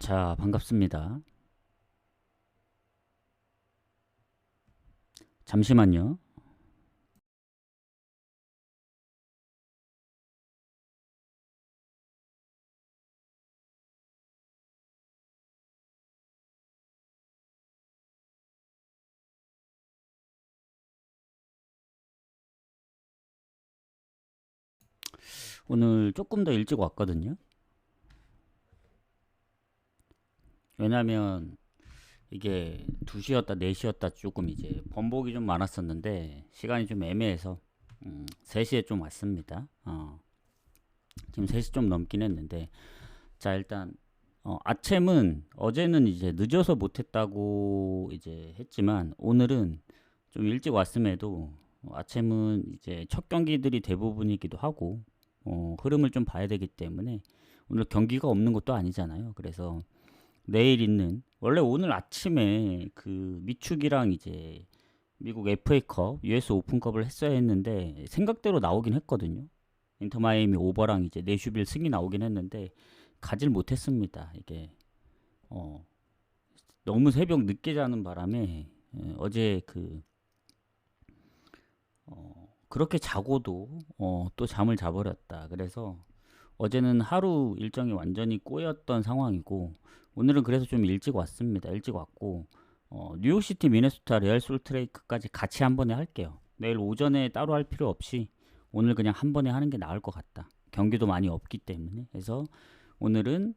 자, 반갑습니다. 잠시만요. 오늘 조금 더 일찍 왔거든요. 왜냐면 이게 2시였다 4시였다 조금 이제 번복이 좀 많았었는데 시간이 좀 애매해서 3시에 좀 왔습니다. 지금 3시 좀 넘긴 했는데 자, 일단 아침은 어제는 이제 늦어서 못했다고 이제 했지만 오늘은 좀 일찍 왔음에도 아침은 이제 첫 경기들이 대부분이기도 하고 흐름을 좀 봐야 되기 때문에 오늘 경기가 없는 것도 아니잖아요. 그래서 내일 있는 원래 오늘 아침에 그 미축이랑 이제 미국 FA컵, US 오픈컵을 했어야 했는데 생각대로 나오긴 했거든요. 인터 마이애미 오버랑 이제 내슈빌 승이 나오긴 했는데 가질 못했습니다. 이게 어, 너무 새벽 늦게 자는 바람에 어제 그렇게 자고도 또 잠을 자버렸다. 그래서 어제는 하루 일정이 완전히 꼬였던 상황이고 오늘은 그래서 좀 일찍 왔습니다. 일찍 왔고 뉴욕시티, 미네소타, 레알 솔트레이크까지 같이 한 번에 할게요. 내일 오전에 따로 할 필요 없이 오늘 그냥 한 번에 하는 게 나을 것 같다. 경기도 많이 없기 때문에. 그래서 오늘은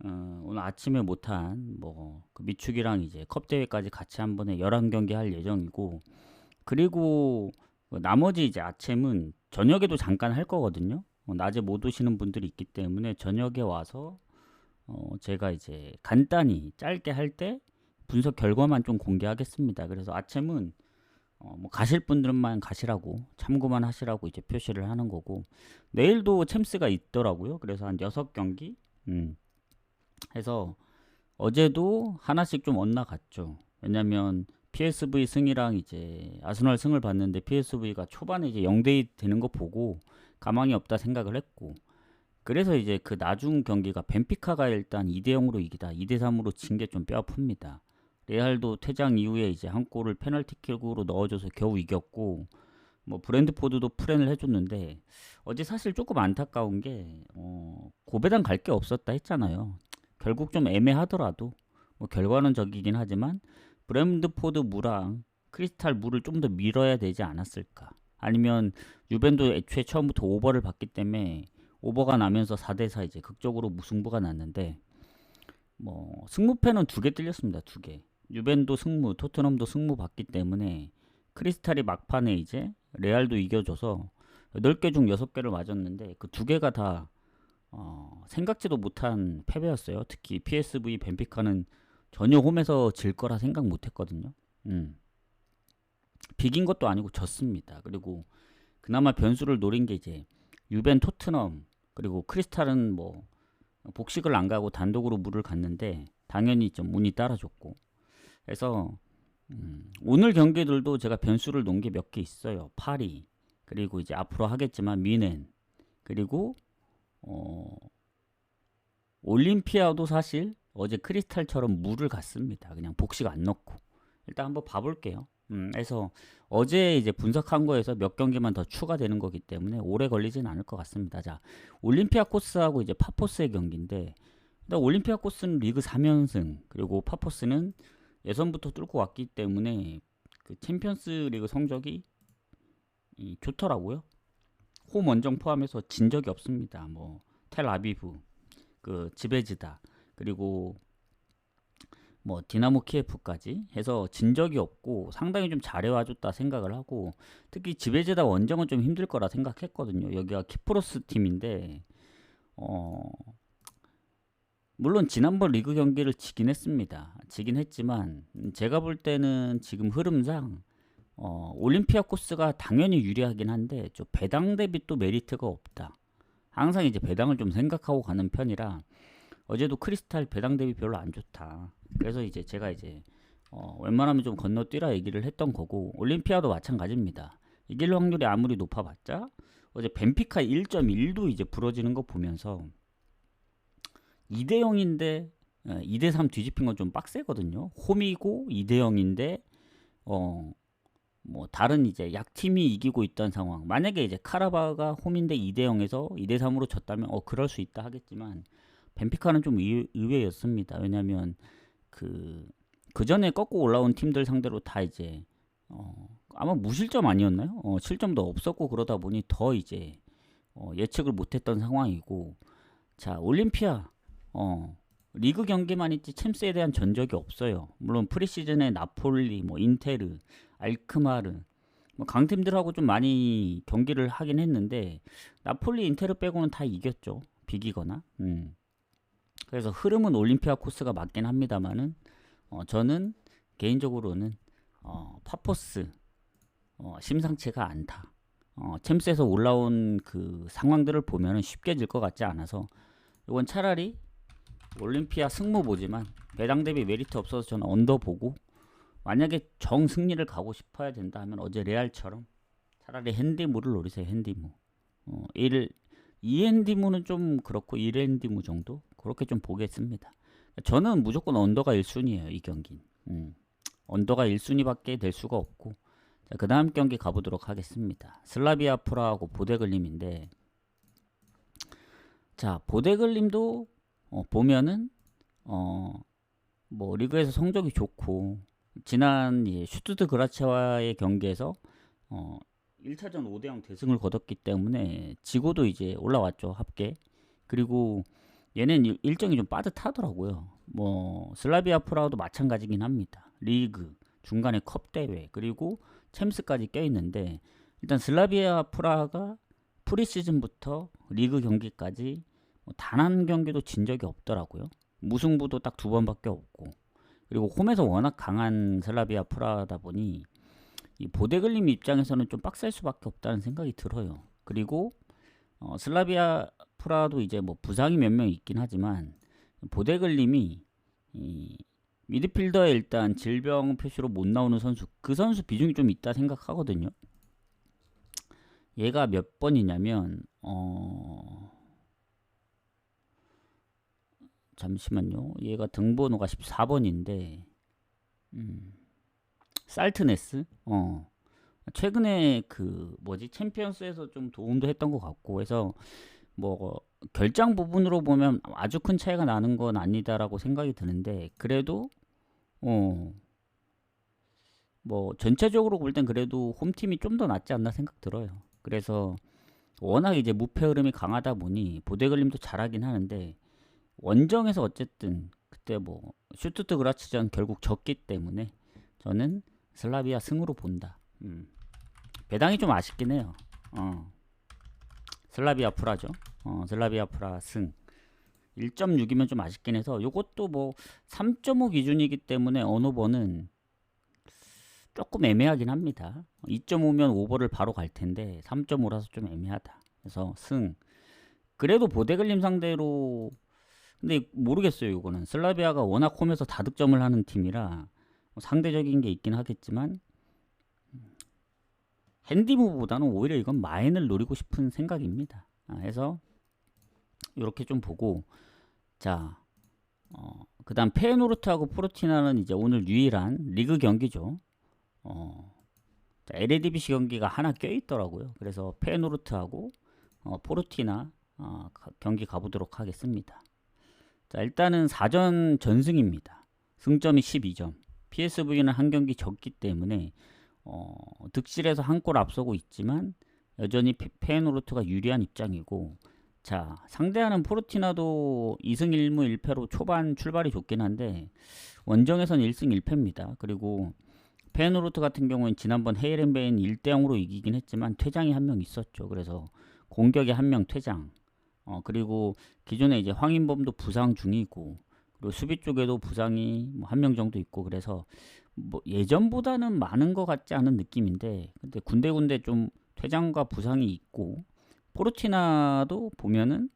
오늘 아침에 못한 뭐그 미축이랑 이제 컵 대회까지 같이 한 번에 11경기 할 예정이고 그리고 나머지 이제 아침은 저녁에도 잠깐 할 거거든요. 낮에 못 오시는 분들이 있기 때문에 저녁에 와서 제가 이제 간단히 짧게 할 때 분석 결과만 좀 공개하겠습니다. 그래서 아침은 뭐 가실 분들만 가시라고 참고만 하시라고 이제 표시를 하는 거고 내일도 챔스가 있더라고요. 그래서 한 6경기 해서 어제도 하나씩 좀 엇나갔죠. 왜냐면 PSV 승이랑 이제 아스널 승을 봤는데 PSV가 초반에 이제 0대2 되는 거 보고 가망이 없다 생각을 했고 그래서 이제 그 나중 경기가 벤피카가 일단 2대0으로 이기다 2대3으로 진 게 좀 뼈 아픕니다. 레알도 퇴장 이후에 이제 한 골을 페널티킥으로 넣어줘서 겨우 이겼고 뭐 브랜드포드도 프렌을 해줬는데 어제 사실 조금 안타까운 게 고배당 갈 게 없었다 했잖아요. 결국 좀 애매하더라도 뭐 결과는 적이긴 하지만 브랜드포드 무랑 크리스탈 무를 좀 더 밀어야 되지 않았을까? 아니면 유벤도 애초에 처음부터 오버를 받기 때문에 오버가 나면서 4대4 이제 극적으로 무승부가 났는데 뭐 승무패는 2개 뚫렸습니다. 2개. 유벤도 승무, 토트넘도 승무 받기 때문에 크리스탈이 막판에 이제 레알도 이겨줘서 8개 중 6개를 맞았는데 그 2개가 다 생각지도 못한 패배였어요. 특히 PSV 벤피카는 전혀 홈에서 질 거라 생각 못했거든요. 비긴 것도 아니고 졌습니다. 그리고 그나마 변수를 노린 게 이제 유벤, 토트넘 그리고 크리스탈은 뭐 복식을 안 가고 단독으로 물을 갔는데 당연히 좀 운이 따라줬고 그래서 오늘 경기들도 제가 변수를 놓은 게 몇 개 있어요. 파리 그리고 이제 앞으로 하겠지만 미넨 그리고 어, 올림피아도 사실 어제 크리스탈처럼 물을 갔습니다. 그냥 복식 안 넣고 일단 한번 봐볼게요. 그래서 어제 이제 분석한 거에서 몇 경기만 더 추가되는 거기 때문에 오래 걸리진 않을 것 같습니다. 자, 올림피아코스하고 이제 파포스의 경기인데 일단 올림피아코스는 리그 3연승 그리고 파포스는 예선부터 뚫고 왔기 때문에 그 챔피언스 리그 성적이 좋더라고요. 홈 원정 포함해서 진 적이 없습니다. 뭐 텔아비브, 그 지베지다 그리고 뭐 디나모 키예프까지 해서 진 적이 없고 상당히 좀 잘해와줬다 생각을 하고 특히 지베지다 원정은 좀 힘들 거라 생각했거든요. 여기가 키프로스 팀인데 어 물론 지난번 리그 경기를 지긴 했습니다. 지긴 했지만 제가 볼 때는 지금 흐름상 올림피아코스가 당연히 유리하긴 한데 좀 배당 대비 또 메리트가 없다. 항상 이제 배당을 좀 생각하고 가는 편이라 어제도 크리스탈 배당 대비 별로 안 좋다. 그래서 이제 제가 이제 웬만하면 좀 건너뛰라 얘기를 했던 거고 올림피아도 마찬가지입니다. 이길 확률이 아무리 높아봤자 어제 벤피카 1.1도 이제 부러지는 거 보면서 2대 0인데 2대3 뒤집힌 건 좀 빡세거든요. 홈이고 2대0인데 뭐 다른 이제 약팀이 이기고 있던 상황. 만약에 이제 카라바가 홈인데 2대0에서 2대3으로 졌다면 그럴 수 있다 하겠지만 벤피카는 좀 의외였습니다. 왜냐면 그 전에 꺾고 올라온 팀들 상대로 다 이제 아마 무실점 아니었나요? 실점도 없었고 그러다 보니 더 이제 예측을 못했던 상황이고, 자 올림피아 리그 경기만 있지 챔스에 대한 전적이 없어요. 물론 프리시즌에 나폴리, 뭐 인테르, 알크마르 뭐 강팀들하고 좀 많이 경기를 하긴 했는데 나폴리, 인테르 빼고는 다 이겼죠. 비기거나. 그래서 흐름은 올림피아 코스가 맞긴 합니다만은 저는 개인적으로는 파포스 심상치가 않다. 챔스에서 올라온 그 상황들을 보면은 쉽게 질 것 같지 않아서 이건 차라리 올림피아 승무 보지만 배당 대비 메리트 없어서 저는 언더 보고, 만약에 정 승리를 가고 싶어야 된다 하면 어제 레알처럼 차라리 핸디무를 노리세요. 핸디무. 2핸디무는 좀 그렇고 1핸디무 정도 그렇게 좀 보겠습니다. 저는 무조건 언더가 1순위예요. 이 경기는. 언더가 1순위밖에 될 수가 없고, 그 다음 경기 가보도록 하겠습니다. 슬라비아 프라하고 보데글림인데, 자 보데글림도 보면은 뭐 리그에서 성적이 좋고 지난 슈투트 그라츠와의 경기에서 1차전 5대0 대승을 거뒀기 때문에 지고도 이제 올라왔죠. 합계. 그리고 얘는 일정이 좀 빠듯하더라고요. 뭐 슬라비아 프라하도 마찬가지긴 합니다. 리그 중간에 컵 대회 그리고 챔스까지 껴있는데, 일단 슬라비아 프라하가 프리시즌부터 리그 경기까지 단 한 경기도 진 적이 없더라고요. 무승부도 딱 2번밖에 없고, 그리고 홈에서 워낙 강한 슬라비아 프라하다 보니 이 보데글림 입장에서는 좀 빡셀 수밖에 없다는 생각이 들어요. 그리고 슬라비아 프라하도 이제 뭐 부상이 몇 명 있긴 하지만 보데글림이 이 미드필더에 일단 질병 표시로 못 나오는 선수, 그 선수 비중이 좀 있다 생각하거든요. 얘가 몇 번이냐면 잠시만요. 얘가 등번호가 14번인데 살트네스. 최근에 그 뭐지 챔피언스에서 좀 도움도 했던 것 같고 해서 뭐 결장 부분으로 보면 아주 큰 차이가 나는 건 아니다라고 생각이 드는데, 그래도 뭐 전체적으로 볼 땐 그래도 홈팀이 좀 더 낫지 않나 생각 들어요. 그래서 워낙 이제 무패 흐름이 강하다 보니 보데글림도 잘하긴 하는데, 원정에서 어쨌든 그때 뭐 슈투트 그라츠전 결국 졌기 때문에 저는 슬라비아 승으로 본다. 배당이 좀 아쉽긴 해요. 슬라비아 프라죠. 슬라비아 프라 승 1.6이면 좀 아쉽긴 해서, 요것도 뭐 3.5 기준이기 때문에 언오버는 조금 애매하긴 합니다. 2.5면 오버를 바로 갈 텐데 3.5라서 좀 애매하다. 그래서 승. 그래도 보데글림 상대로, 근데 모르겠어요. 이거는 슬라비아가 워낙 홈에서 다득점을 하는 팀이라 상대적인 게 있긴 하겠지만 핸디무보다는 오히려 이건 마인을 노리고 싶은 생각입니다. 해서 이렇게 좀 보고, 자 그 다음 페노르트하고 포르티나는 이제 오늘 유일한 리그 경기죠. LADBC 경기가 하나 껴있더라고요. 그래서 페노르트하고 포르티나 경기 가보도록 하겠습니다. 자 일단은 4전 전승입니다. 승점이 12점. PSV는 한 경기 졌기 때문에 득실에서 한 골 앞서고 있지만 여전히 페노르트가 유리한 입장이고, 자 상대하는 포르티나도 2승 1무 1패로 초반 출발이 좋긴 한데 원정에선 1승 1패입니다. 그리고 페노르트 같은 경우는 지난번 헤이렌베인 1대0으로 이기긴 했지만 퇴장이 한 명 있었죠. 그래서 공격에 한 명 퇴장. 그리고 기존에 이제 황인범도 부상 중이고, 그리고 수비 쪽에도 부상이 뭐 한 명 정도 있고, 그래서 뭐 예전보다는 많은 것 같지 않은 느낌인데, 근데 군데군데 좀 퇴장과 부상이 있고, 포르티나도 보면은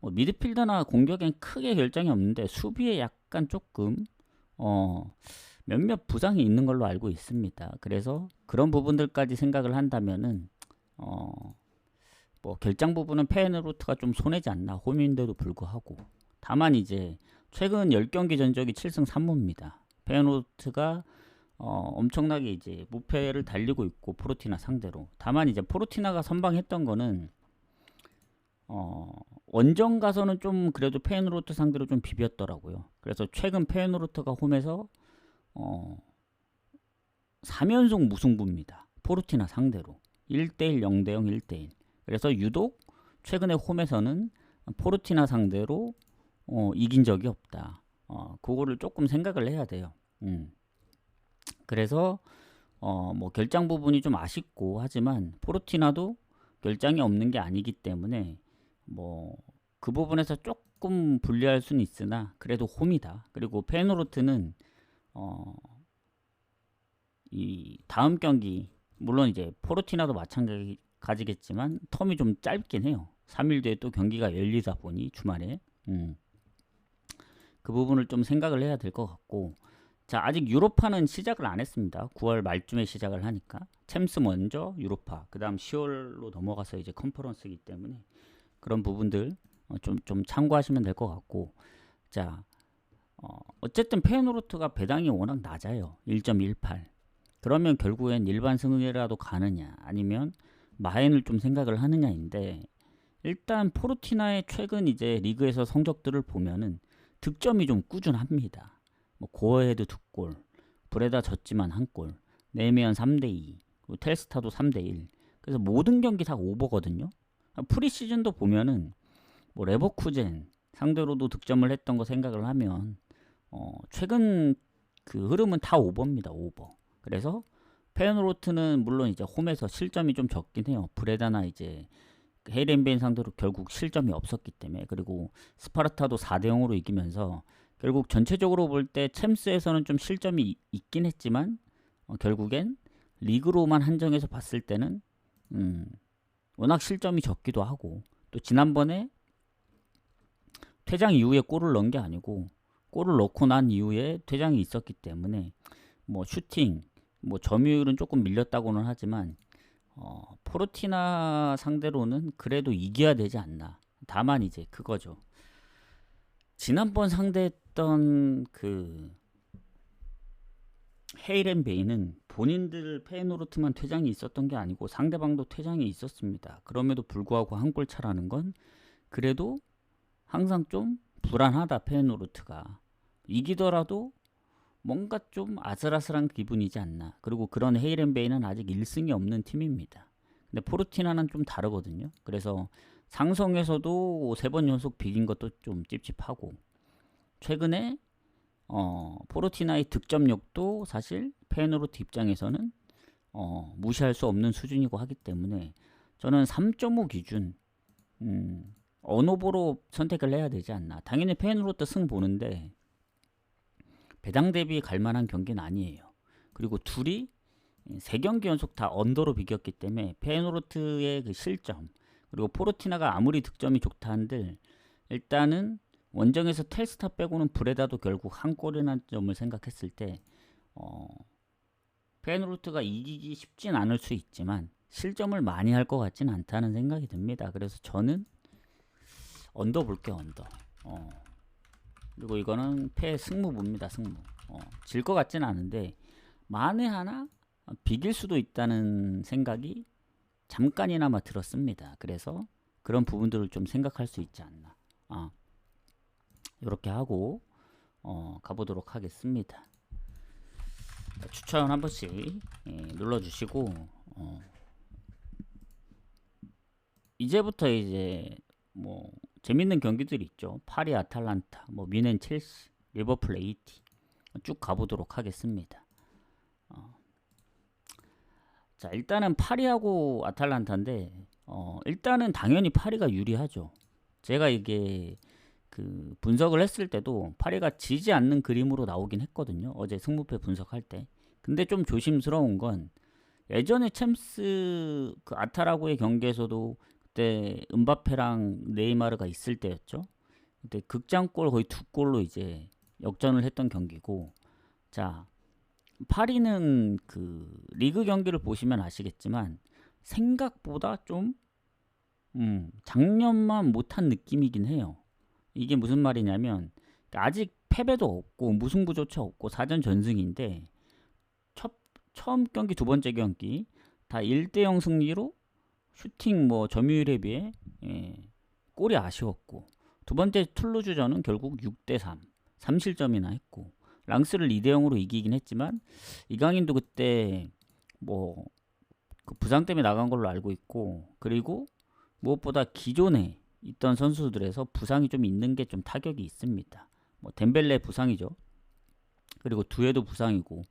미드필더나 공격엔 크게 결정이 없는데 수비에 약간 조금 몇몇 부상이 있는 걸로 알고 있습니다. 그래서 그런 부분들까지 생각을 한다면은 뭐 결장 부분은 페노르트가 좀 손해지 않나, 홈인데도 불구하고. 다만 이제 최근 10경기 전적이 7승 3무입니다. 페이노르트가 엄청나게 이제 무패를 달리고 있고 포르티나 상대로. 다만 이제 포르티나가 선방했던 거는 원정 가서는 좀 그래도 페이노르트 상대로 좀 비볐더라고요. 그래서 최근 페이노르트가 홈에서 3연속 무승부입니다. 포르티나 상대로 1대1, 0대0, 1대1. 그래서 유독 최근에 홈에서는 포르티나 상대로 이긴 적이 없다. 그거를 조금 생각을 해야 돼요. 그래서 뭐 결장 부분이 좀 아쉽고 하지만 포르티나도 결장이 없는 게 아니기 때문에 뭐 그 부분에서 조금 불리할 수는 있으나 그래도 홈이다. 그리고 페이노르트는 이 다음 경기 물론 이제 포르티나도 마찬가지겠지만 텀이 좀 짧긴 해요. 3일 뒤에 또 경기가 열리다 보니 주말에 그 부분을 좀 생각을 해야 될 것 같고, 자 아직 유로파는 시작을 안 했습니다. 9월 말쯤에 시작을 하니까 챔스 먼저 유로파, 그 다음 10월로 넘어가서 이제 컨퍼런스이기 때문에 그런 부분들 좀 참고하시면 될 것 같고, 자 어쨌든 페이노르트가 배당이 워낙 낮아요. 1.18. 그러면 결국엔 일반 승이라도 가느냐 아니면 마엔을 좀 생각을 하느냐인데, 일단 포르티나의 최근 이제 리그에서 성적들을 보면은 득점이 좀 꾸준합니다. 뭐 고어헤드 2골, 브레다 졌지만 1골, 네메언 3대2, 텔스타도 3대1. 그래서 모든 경기 다 오버거든요. 프리시즌도 보면은 뭐 레버쿠젠 상대로도 득점을 했던 거 생각을 하면 최근 그 흐름은 다 오버입니다. 오버. 그래서 페이노르트는 물론 이제 홈에서 실점이 좀 적긴 해요. 브레다나 이제 헤이렌베인 상대로 결국 실점이 없었기 때문에. 그리고 스파르타도 4대0으로 이기면서 결국 전체적으로 볼 때 챔스에서는 좀 실점이 있긴 했지만 결국엔 리그로만 한정해서 봤을 때는 워낙 실점이 적기도 하고, 또 지난번에 퇴장 이후에 골을 넣은 게 아니고 골을 넣고 난 이후에 퇴장이 있었기 때문에 뭐 슈팅, 뭐 점유율은 조금 밀렸다고는 하지만 포르티나 상대로는 그래도 이겨야 되지 않나. 다만 이제 그거죠. 지난번 상대했던 그 헤이렌베이는 본인들 페이노르트만 퇴장이 있었던 게 아니고 상대방도 퇴장이 있었습니다. 그럼에도 불구하고 한 골 차라는 건 그래도 항상 좀 불안하다. 페이노르트가 이기더라도 뭔가 좀 아슬아슬한 기분이지 않나. 그리고 그런 헤이렌베이는 아직 1승이 없는 팀입니다. 근데 포르티나는 좀 다르거든요. 그래서 상성에서도 3번 연속 비긴 것도 좀 찝찝하고, 최근에 포르티나의 득점력도 사실 페이노르트 입장에서는 무시할 수 없는 수준이고 하기 때문에 저는 3.5 기준 언오버로 선택을 해야 되지 않나. 당연히 페이노르트 승 보는데 배당 대비 갈만한 경기는 아니에요. 그리고 둘이 3경기 연속 다 언더로 비겼기 때문에 페이노르트의 그 실점, 그리고 포르티나가 아무리 득점이 좋다 한들 일단은 원정에서 텔스타 빼고는 브레다도 결국 한 골이나 점을 생각했을 때 페이노르트가 이기기 쉽진 않을 수 있지만 실점을 많이 할 것 같진 않다는 생각이 듭니다. 그래서 저는 언더 볼게요. 언더. 그리고 이거는 패 승무부입니다. 승무. 질 것 같진 않은데 만에 하나 비길 수도 있다는 생각이 잠깐이나마 들었습니다. 그래서 그런 부분들을 좀 생각할 수 있지 않나. 이렇게 하고 가보도록 하겠습니다. 추천 한 번씩 눌러주시고, 이제부터 이제 뭐 재밌는 경기들이 있죠. 파리 아탈란타, 뭐 뮌헨 첼시, 리버풀 AT 쭉 가보도록 하겠습니다. 자 일단은 파리하고 아탈란타인데 일단은 당연히 파리가 유리하죠. 제가 이게 그 분석을 했을 때도 파리가 지지 않는 그림으로 나오긴 했거든요. 어제 승무패 분석할 때. 근데 좀 조심스러운 건 예전에 챔스 그 아타라고의 경기에서도 그때 은바페랑 네이마르가 있을 때였죠. 그때 극장골 거의 2골로 이제 역전을 했던 경기고, 자 파리는 그 리그 경기를 보시면 아시겠지만 생각보다 좀 작년만 못한 느낌이긴 해요. 이게 무슨 말이냐면 아직 패배도 없고 무승부조차 없고 사전 전승인데 첫, 처음 경기 두 번째 경기 다 1대0 승리로 슈팅 뭐 점유율에 비해 골이 아쉬웠고 두 번째 툴루즈전은 결국 6대3 3실점이나 했고 랑스를 2대0으로 이기긴 했지만 이강인도 그때 뭐 그 부상 때문에 나간 걸로 알고 있고 그리고 무엇보다 기존에 있던 선수들에서 부상이 좀 있는 게 좀 타격이 있습니다. 뭐 덴벨레 부상이죠. 그리고 두에도 부상이고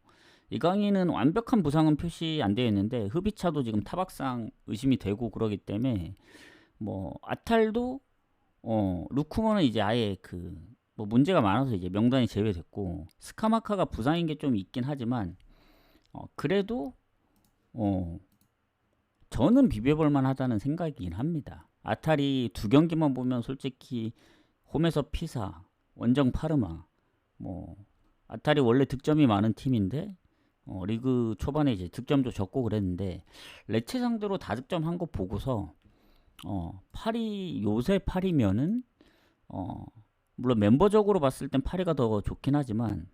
이강인은 완벽한 부상은 표시 안 되어 있는데 흡이차도 지금 타박상 의심이 되고 그러기 때문에 뭐 아탈도 루크먼은 이제 아예 그 뭐 문제가 많아서 이제 명단이 제외됐고 스카마카가 부상인 게 좀 있긴 하지만 그래도 저는 비벼볼 만하다는 생각이긴 합니다. 아탈이 두 경기만 보면 솔직히 홈에서 피사, 원정 파르마, 뭐 아탈이 원래 득점이 많은 팀인데 리그 초반에 이제 득점도 적고 그랬는데 레체 상대로 다득점한 거 보고서 파리 요새 파리면은 물론 멤버적으로 봤을 땐 파리가 더 좋긴 하지만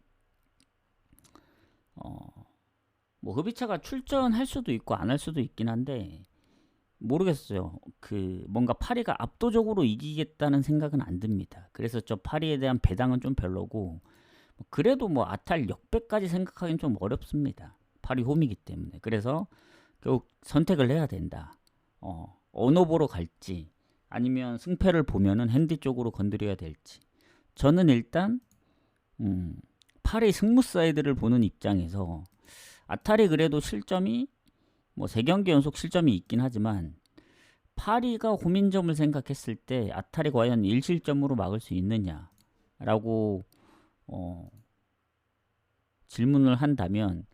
뭐 흡이차가 출전할 수도 있고 안 할 수도 있긴 한데 모르겠어요. 그 뭔가 파리가 압도적으로 이기겠다는 생각은 안 듭니다. 그래서 저 파리에 대한 배당은 좀 별로고 그래도 뭐 아탈 역배까지 생각하기는 좀 어렵습니다. 파리 홈이기 때문에. 그래서 결국 선택을 해야 된다. 어느 보러 갈지 아니면 승패를 보면은 핸디 쪽으로 건드려야 될지. 저는 일단 파리 승무 사이드를 보는 입장에서 아탈이 그래도 실점이 뭐 3경기 연속 실점이 있긴 하지만 파리가 호민점을 생각했을 때 아탈이 과연 1실점으로 막을 수 있느냐라고 질문을 한다면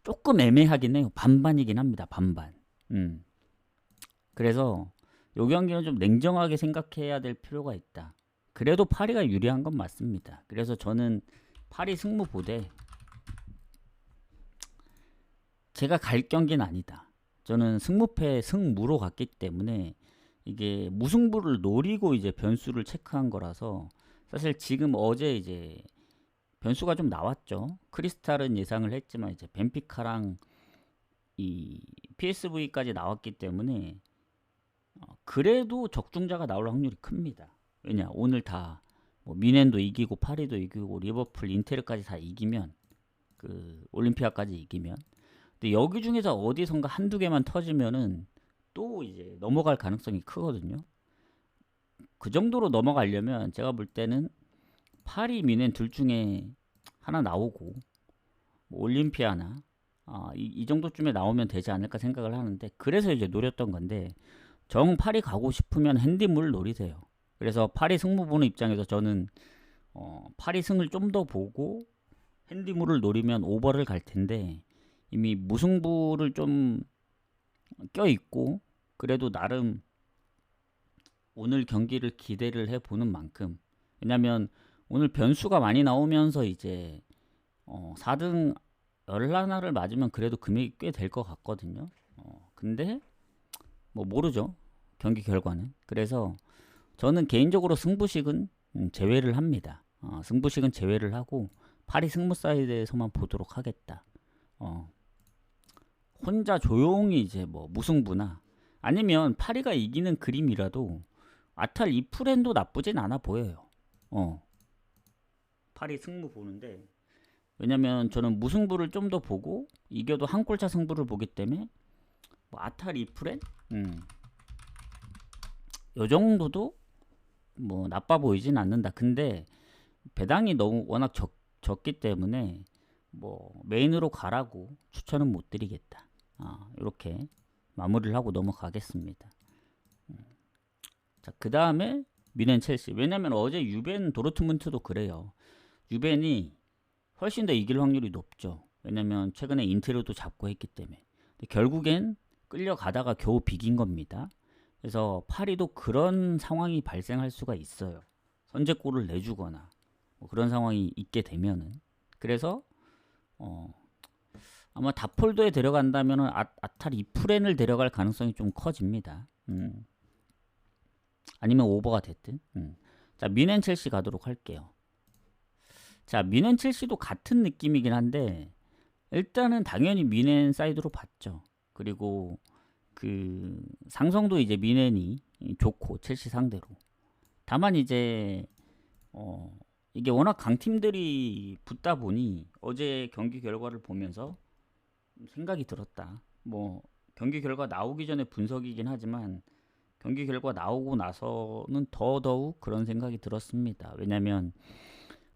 조금 애매하긴 해요. 반반이긴 합니다. 반반. 그래서 요 경기는 좀 냉정하게 생각해야 될 필요가 있다. 그래도 파리가 유리한 건 맞습니다. 그래서 저는 파리 승무 보되 제가 갈 경기는 아니다. 저는 승무패 승무로 갔기 때문에 이게 무승부를 노리고 이제 변수를 체크한 거라서 사실 지금 어제 이제 변수가 좀 나왔죠. 크리스탈은 예상을 했지만 이제 벤피카랑 이 PSV까지 나왔기 때문에 그래도 적중자가 나올 확률이 큽니다. 왜냐 오늘 다 뭐 미넨도 이기고 파리도 이기고 리버풀 인테르까지 다 이기면 그 올림피아까지 이기면 근데 여기 중에서 어디선가 한두 개만 터지면은 또 이제 넘어갈 가능성이 크거든요. 그 정도로 넘어가려면 제가 볼 때는 파리 미넨 둘 중에 하나 나오고 뭐 올림피아나 이 정도쯤에 나오면 되지 않을까 생각을 하는데 그래서 이제 노렸던 건데 정 파리 가고 싶으면 핸디물을 노리세요. 그래서 파리 승무 보는 입장에서 저는 파리 승을 좀 더 보고 핸디물을 노리면 오버를 갈 텐데 이미 무승부를 좀 껴있고 그래도 나름 오늘 경기를 기대를 해보는 만큼 왜냐면 오늘 변수가 많이 나오면서 이제 4등 11을 맞으면 그래도 금액이 꽤 될 것 같거든요. 근데 뭐 모르죠. 경기 결과는. 그래서 저는 개인적으로 승부식은 제외를 합니다. 승부식은 제외를 하고 파리 승부 사이드에서만 보도록 하겠다. 혼자 조용히 이제 뭐 무승부나 아니면 파리가 이기는 그림이라도 아탈 2프렌도 나쁘진 않아 보여요. 파리 승부 보는데 왜냐면 저는 무승부를 좀 더 보고 이겨도 한 골차 승부를 보기 때문에 뭐 아탈 2프렌? 요 정도도 뭐 나빠 보이진 않는다. 근데 배당이 너무 워낙 적기 때문에 뭐 메인으로 가라고 추천은 못 드리겠다. 이렇게 마무리를 하고 넘어가겠습니다. 자, 그 다음에 미넨 첼시. 왜냐면 어제 유벤 도르트문트도 그래요. 유벤이 훨씬 더 이길 확률이 높죠. 왜냐면 최근에 인테르도 잡고 했기 때문에. 근데 결국엔 끌려가다가 겨우 비긴 겁니다. 그래서 파리도 그런 상황이 발생할 수가 있어요. 선제골을 내주거나 뭐 그런 상황이 있게 되면은. 그래서 아마 다폴도에 데려간다면은 아탈 2프렌을 데려갈 가능성이 좀 커집니다. 아니면 오버가 됐든. 자, 미넨 첼시 가도록 할게요. 자, 미넨 첼시도 같은 느낌이긴 한데 일단은 당연히 미넨 사이드로 봤죠. 그리고 그 상성도 이제 미넨이 좋고 첼시 상대로. 다만 이제 이게 워낙 강팀들이 붙다 보니 어제 경기 결과를 보면서 생각이 들었다. 뭐 경기 결과 나오기 전에 분석이긴 하지만 경기 결과 나오고 나서는 더더욱 그런 생각이 들었습니다. 왜냐면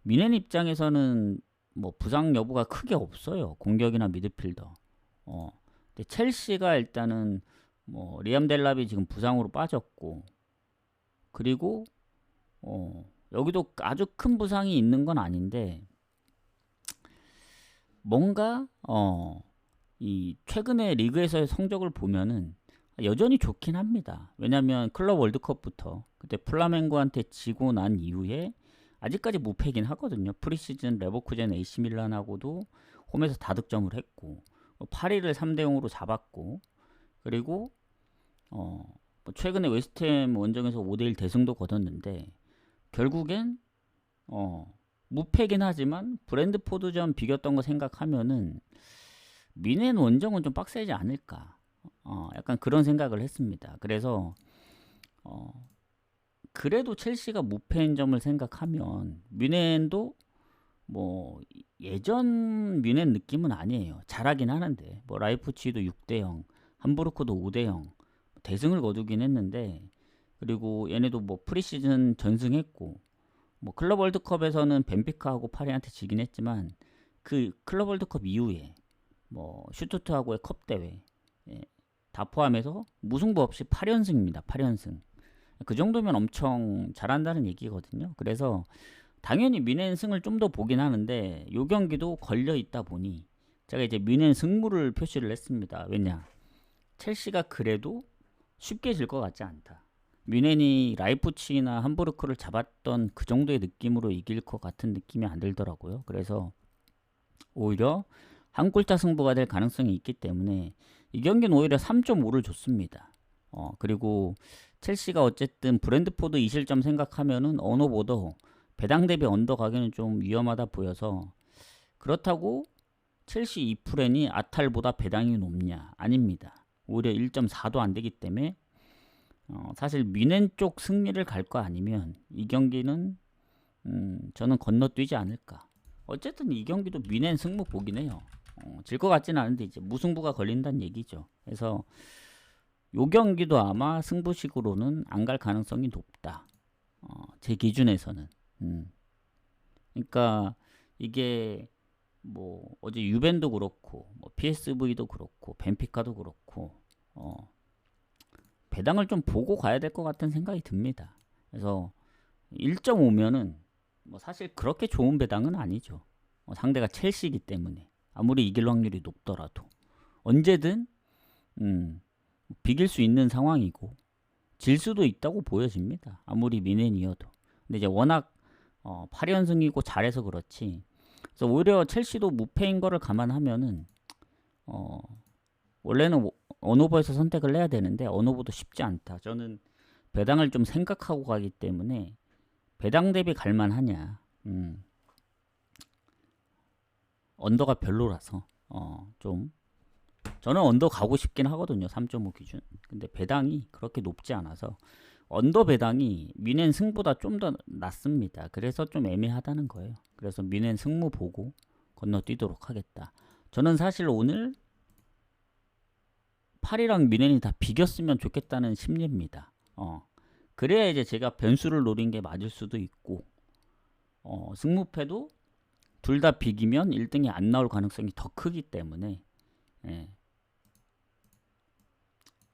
미넨 입장에서는 뭐 부상 여부가 크게 없어요. 공격이나 미드필더. 근데 첼시가 일단은 뭐 리암 델랍이 지금 부상으로 빠졌고 그리고 여기도 아주 큰 부상이 있는 건 아닌데 뭔가 이 최근에 리그에서의 성적을 보면은 여전히 좋긴 합니다. 왜냐면 클럽 월드컵부터 그때 플라멩고한테 지고 난 이후에 아직까지 무패긴 하거든요. 프리시즌 레버쿠젠 AC 밀란하고도 홈에서 다득점을 했고 파리를 3대 0으로 잡았고 그리고 뭐 최근에 웨스트햄 원정에서 5대1 대승도 거뒀는데 결국엔 무패긴 하지만 브랜드포드전 비겼던 거 생각하면은 미넨 원정은 좀 빡세지 않을까. 약간 그런 생각을 했습니다. 그래서 그래도 첼시가 무패인 점을 생각하면 미넨도 뭐 예전 미넨 느낌은 아니에요. 잘하긴 하는데 뭐 라이프치히도 6대 0, 함부르크도 5대 0 대승을 거두긴 했는데 그리고 얘네도 뭐 프리시즌 전승했고 뭐 클럽 월드컵에서는 벤피카하고 파리한테 지긴 했지만 그 클럽 월드컵 이후에 뭐 슈투트하고의 컵 대회 다 포함해서 무승부 없이 8연승입니다. 8연승. 그 정도면 엄청 잘한다는 얘기거든요. 그래서 당연히 미넨 승을 좀 더 보긴 하는데 요 경기도 걸려 있다 보니 제가 이제 미넨 승부를 표시를 했습니다. 왜냐? 첼시가 그래도 쉽게 질 것 같지 않다. 미넨이 라이프치히나 함부르크를 잡았던 그 정도의 느낌으로 이길 것 같은 느낌이 안 들더라고요. 그래서 오히려 한 골차 승부가 될 가능성이 있기 때문에 이 경기는 오히려 3.5를 줬습니다. 그리고 첼시가 어쨌든 브랜드포드 이 실점 생각하면은 언어보다 배당 대비 언더 가기는 좀 위험하다 보여서 그렇다고 첼시 2프렌이 아탈보다 배당이 높냐? 아닙니다. 오히려 1.4도 안 되기 때문에 사실 미넨 쪽 승리를 갈 거 아니면 이 경기는 저는 건너뛰지 않을까. 어쨌든 이 경기도 미넨 승부 보긴 해요. 질 것 같지는 않은데 이제 무승부가 걸린다는 얘기죠. 그래서 요 경기도 아마 승부식으로는 안 갈 가능성이 높다. 제 기준에서는. 그러니까 이게 뭐 어제 유벤도 그렇고 뭐 PSV도 그렇고 벤피카도 그렇고 배당을 좀 보고 가야 될 것 같은 생각이 듭니다. 그래서 1.5면은 뭐 사실 그렇게 좋은 배당은 아니죠. 상대가 첼시이기 때문에 아무리 이길 확률이 높더라도 언제든 비길 수 있는 상황이고 질 수도 있다고 보여집니다. 아무리 미넨이어도. 근데 이제 워낙 8연승이고 잘해서 그렇지. 그래서 오히려 첼시도 무패인 거를 감안하면은 원래는 언오버에서 선택을 해야 되는데 언오버도 쉽지 않다. 저는 배당을 좀 생각하고 가기 때문에 배당 대비 갈만하냐. 언더가 별로라서 좀 저는 언더 가고 싶긴 하거든요. 3.5 기준. 근데 배당이 그렇게 높지 않아서 언더 배당이 미넨 승보다 좀 더 낮습니다. 그래서 좀 애매하다는 거예요. 그래서 미넨 승무 보고 건너뛰도록 하겠다. 저는 사실 오늘 파리랑 미넨이 다 비겼으면 좋겠다는 심리입니다. 그래야 이제 제가 변수를 노린 게 맞을 수도 있고 승무패도 둘 다 비기면 1등이 안 나올 가능성이 더 크기 때문에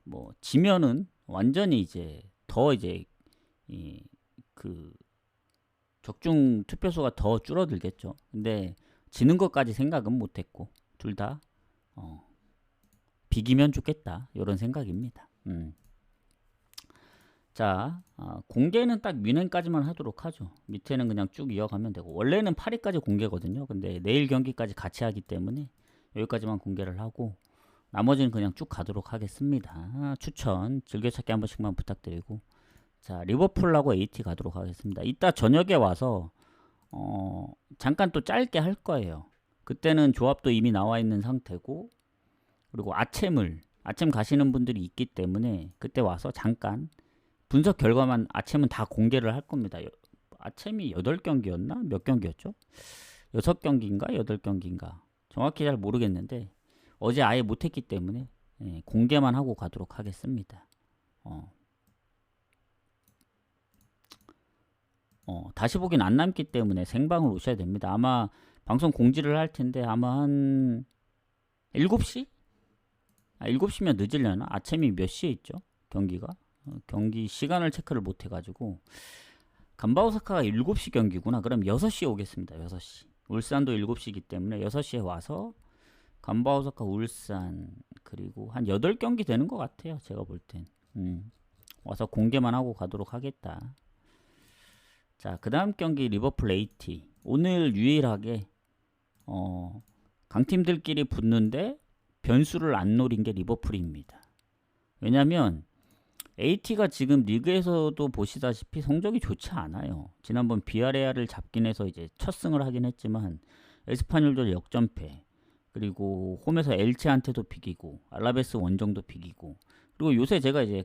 뭐 지면은 완전히 이제 더 이제 그 적중 투표수가 더 줄어들겠죠. 근데 지는 것까지 생각은 못했고 둘 다 비기면 좋겠다 이런 생각입니다. 자, 공개는 딱 미넨까지만 하도록 하죠. 밑에는 그냥 쭉 이어가면 되고 원래는 8위까지 공개거든요. 근데 내일 경기까지 같이 하기 때문에 여기까지만 공개를 하고 나머지는 그냥 쭉 가도록 하겠습니다. 추천 즐겨찾기 한 번씩만 부탁드리고 자, 리버풀하고 AT 가도록 하겠습니다. 이따 저녁에 와서 잠깐 또 짧게 할 거예요. 그때는 조합도 이미 나와 있는 상태고, 그리고 아침 가시는 분들이 있기 때문에 그때 와서 잠깐 분석 결과만 아침은 다 공개를 할 겁니다. 아침이 8경기였나? 몇 경기였죠? 6경기인가? 8경기인가? 정확히 잘 모르겠는데 어제 아예 못했기 때문에 공개만 하고 가도록 하겠습니다. 다시 보긴 안 남기 때문에 생방을 오셔야 됩니다. 아마 방송 공지를 할 텐데 아마 한 7시? 7시면 늦으려나? 아침이 몇 시에 있죠? 경기가? 경기 시간을 체크를 못 해가지고 간바오사카가 7시 경기구나. 그럼 6시에 오겠습니다. 6시. 울산도 7시이기 때문에 6시에 와서 간바오사카 울산 그리고 한 8경기 되는 것 같아요. 제가 볼 땐. 와서 공개만 하고 가도록 하겠다. 자, 그 다음 경기 리버풀 AT. 오늘 유일하게 강팀들끼리 붙는데 변수를 안 노린 게 리버풀입니다. 왜냐면 AT가 지금 리그에서도 보시다시피 성적이 좋지 않아요. 지난번 비아레알을 잡긴 해서 이제 첫 승을 하긴 했지만 에스파뇰도 역전패, 그리고 홈에서 엘체한테도 비기고 알라베스 원정도 비기고, 그리고 요새 제가 이제